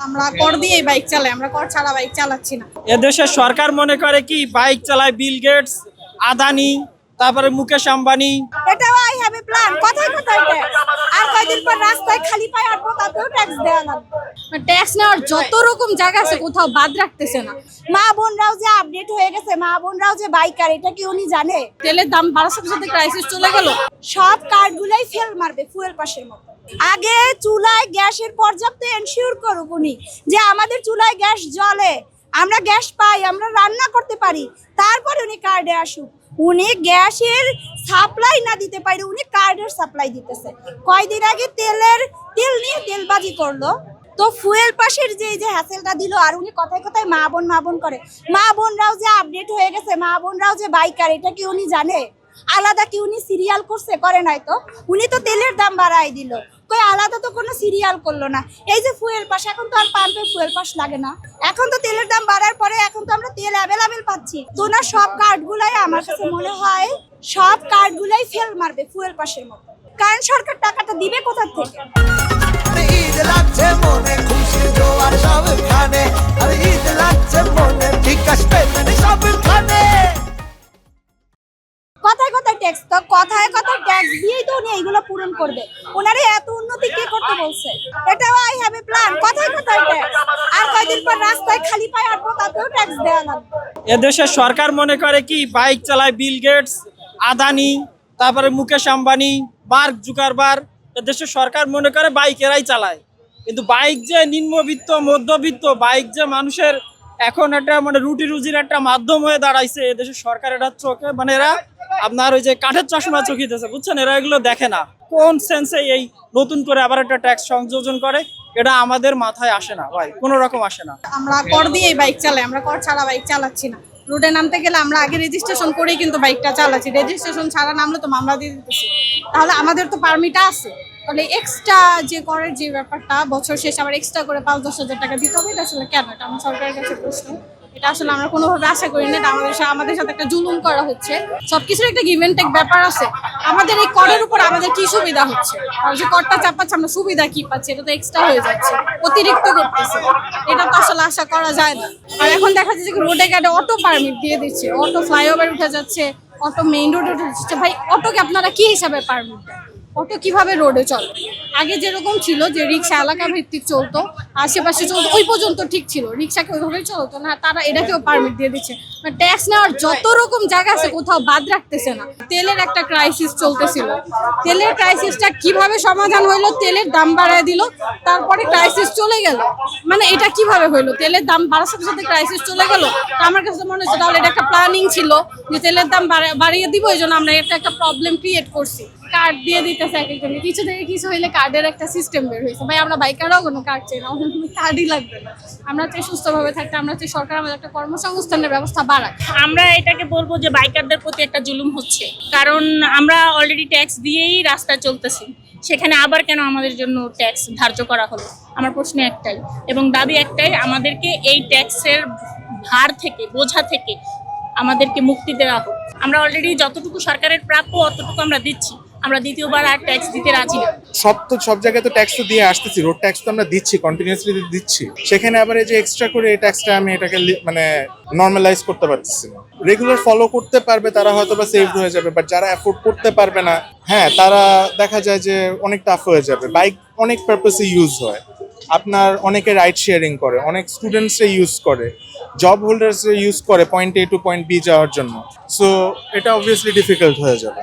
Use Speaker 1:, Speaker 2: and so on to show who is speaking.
Speaker 1: আমরা কর দিয়ে বাইক চালাই, আমরা কর ছাড়া বাইক চালাচ্ছি না।
Speaker 2: এদেশের সরকার মনে করে কি বাইক চালায় বিল গেটস, আদানি, তারপরে মুকেশ আম্বানি।
Speaker 1: এটাও আই হ্যাভ এ প্ল্যান, কথায় কথায় ট্যাক্স। আর কয়দিন পর রাস্তায় খালি পায়ে হাঁটবো, তাতেও ট্যাক্স দেওয়া লাগবে। ট্যাক্স নেওয়ার যত রকম জায়গা আছে, কোথাও বাদ রাখতেছে না। মা বোনরাও যে আপডেট হয়ে গেছে, মা বোনরাও যে বাইকার, এটা কি উনি জানে? তেলের দাম বাড়ার সাথে সাথে ক্রাইসিস চলে গেল, সব কার্ডগুলাই ফেল মারবে ফুয়েল পাশের মতো। আগে চুলায় গ্যাসের পর্যাপ্ত এনশিওর করুক উনি, যে আমাদের চুলায় গ্যাস জ্বলে, আমরা গ্যাস পাই, আমরা রান্না করতে পারি, তারপরে উনি কার্ডে আসুক। উনি গ্যাসের সাপ্লাই না দিতে পারে, উনি কার্ডের সাপ্লাই দিতেছে। কয়দিন আগে তেল নিয়ে তেলবাজি করলো, তো ফুয়েল পাশের যে হ্যাসেলটা দিল, আর উনি কথায় কথায় মা বোন করে। মা বোনরাও যে আপডেট হয়ে গেছে, মা বোনরাও যে বাইকার, এটা কি উনি জানে? আলাদা কি উনি সিরিয়াল করছে? করে নাই তো। উনি তো তেলের দাম বাড়াই দিল, কই আলাদা তো কোনো সিরিয়াল করলো না। এই যে ফুয়েল পাস, এখন তো আর পাম্পে ফুয়েল পাস লাগে না, এখন তো তেলের দাম বাড়ার পরে এখন তো আমরা তেল অ্যাভেলেবেল পাচ্ছি। তো না, সব কার্ডগুলাই আমার কাছে মনে হয় সব কার্ডগুলাই ফেল মারবে ফুয়েল পাসের মতো। কারণ সরকার টাকাটা দিবে কোথা থেকে?
Speaker 3: ঈদ লাগছে মনে, খুশির জোয়ার সবখানে, আর ঈদ লাগছে মনে, বিকাশ পেমেন্ট সবখানে।
Speaker 1: কথায় কথায় ট্যাক্স, তো কথায় কথায় ট্যাক্স দিয়েই তো উনি এইগুলো পূরণ করবে। ওনারে এত উন্নতি কে করতে বলছে? এটাও আই হ্যাভ এ প্ল্যান, কথায় কথায় ট্যাক্স। আর কয়দিন পর রাস্তায় খালি পায়ে হাঁটবো, তাতেও ট্যাক্স দেওয়া লাগবে।
Speaker 2: এদেশের সরকার মনে করে কি বাইক চালায় বিল গেটস, আদানি, তারপরে মুকেশ আম্বানি, মার্ক জুকারবার্গ। এদেশের সরকার মনে করে বাইকেরাই চালায়, কিন্তু বাইক যে নিম্নবিত্ত মধ্যবিত্ত, বাইক যে মানুষের এখন একটা মানে রুটি রুজির একটা মাধ্যম হয়ে দাঁড়াইছে, এদেশের সরকার এটা চোখে মানে এরা আপনার ওই যে কাঠের চশমা চোখিতেছে, বুঝছেন? এরা এগুলো দেখে না। কোন সেন্সে এই নতুন করে আবার একটা ট্যাক্স সংযোজন করে, এটা আমাদের মাথায় আসে না ভাই, কোনো রকম আসে না।
Speaker 1: আমরা কর দিয়ে বাইক চালাই, আমরা কর ছাড়া বাইক চালাচ্ছি না। রোডে নামতে গেলে আমরা আগে রেজিস্ট্রেশন করেই কিন্তু বাইকটা চালাচ্ছি। রেজিস্ট্রেশন ছাড়া নামলে তো মামলা দিয়ে দিতেছি। তাহলে আমাদের তো পারমিট আছে, তাহলে এক্সট্রা যে করের যে ব্যাপারটা, বছর শেষে আবার এক্সট্রা করে 5-10 হাজার টাকা দিতে হবে, এটা আসলে কেন? এটা আমার সরকারের কাছে প্রশ্ন। এটা আসলে আমরা কোনোভাবে আশা করি না। এটা আমাদের সাথে একটা জুলুম করা হচ্ছে। সবকিছুর একটা গিভ এন্ড টেক ব্যাপার আছে। আমাদের এই করের উপর আমাদের কি সুবিধা হচ্ছে? আর যে করটা চাপাচ্ছে, আমরা সুবিধা কি পাচ্ছি? এটা তো এক্সট্রা হয়ে যাচ্ছে, অতিরিক্ত করতেছে। এটা তো আসলে আশা করা যায় না। আর এখন দেখা যাচ্ছে রোডে ঘাটে অটো পারমিট দিয়ে দিচ্ছে, অটো ফ্লাইওভার উঠে যাচ্ছে, অটো মেইন রোডে উঠে যাচ্ছে। ভাই, অটোকে আপনারা কি হিসাবে পারমিট দেন? অটো কিভাবে রোডে চলে? আগে যেরকম ছিল যে রিক্সা এলাকা ভিত্তিক চলতো, আশেপাশে চলতো, ওই পর্যন্ত ঠিক ছিল, রিক্সাকে ওইভাবেই চলতো না। তারা এটাকেও পারমিট দিয়ে দিচ্ছে। ট্যাক্স নেওয়ার যত রকম জায়গা আছে, কোথাও বাদ রাখতেছে না। তেলের একটা ক্রাইসিস চলতেছিল, তেলের ক্রাইসিসটা কিভাবে সমাধান হইলো? তেলের দাম বাড়ায় দিল, তারপরে ক্রাইসিস চলে গেল। মানে এটা কিভাবে হইলো? তেলের দাম বাড়ার সাথে সাথে ক্রাইসিস চলে গেল। আমার কাছে মনে হচ্ছে তাহলে এটা একটা প্ল্যানিং ছিল, যে তেলের দাম বাড়িয়ে দিব, এই জন্য আমরা একটা প্রবলেম ক্রিয়েট করছি। কার্ড দিয়ে দিতেছে এক একজনকে, কিছু থেকে কিছু হইলে কার্ডের একটা সিস্টেম বের হয়েছে। ভাই, আমরা বাইকাররাও কোনো কার্ড চাই না, কার্ডই লাগবে না। আমরা চাই সুস্থভাবে থাকতে, আমরা চাই সরকার আমাদের একটা কর্মসংস্থানের ব্যবস্থা বাড়াক।
Speaker 4: আমরা এটাকে বলবো যে বাইকারদের প্রতি একটা জুলুম হচ্ছে, কারণ আমরা অলরেডি ট্যাক্স দিয়েই রাস্তায় চলতেছি, সেখানে আবার কেন আমাদের জন্য ট্যাক্স ধার্য করা হলো? আমার প্রশ্ন একটাই এবং দাবি একটাই, আমাদেরকে এই ট্যাক্সের ভার থেকে, বোঝা থেকে আমাদেরকে মুক্তি দেওয়া হোক। আমরা অলরেডি যতটুকু সরকারের প্রাপ্য অতটুকু আমরা দিচ্ছি, আমরা দ্বিতীয়বার আর ট্যাক্স দিতে রাজি না।
Speaker 5: সব জায়গায় তো ট্যাক্স তো দিয়ে আসতেছি, রোড ট্যাক্স তো আমরা দিচ্ছি, কন্টিনিউয়াসলি দিচ্ছি। সেখানে আবার এই যে এক্সট্রা করে এই ট্যাক্সটা আমি এটাকে মানে নর্মালাইজ করতে পারতেছি না। রেগুলার ফলো করতে পারবে তারা হয়তো বা সেভড হয়ে যাবে, বাট যারা অ্যাফোর্ড করতে পারবে না, হ্যাঁ, তারা দেখা যায় যে অনেক টাফ হয়ে যাবে। বাইক অনেক পারপাসে ইউজ হয়, আপনার অনেকে রাইড শেয়ারিং করে, অনেক স্টুডেন্টসরা ইউজ করে, জব হোল্ডার্সরা ইউজ করে পয়েন্ট এ টু পয়েন্ট বি যাওয়ার জন্য। সো এটা অবভিয়াসলি ডিফিকাল্ট হয়ে যাবে।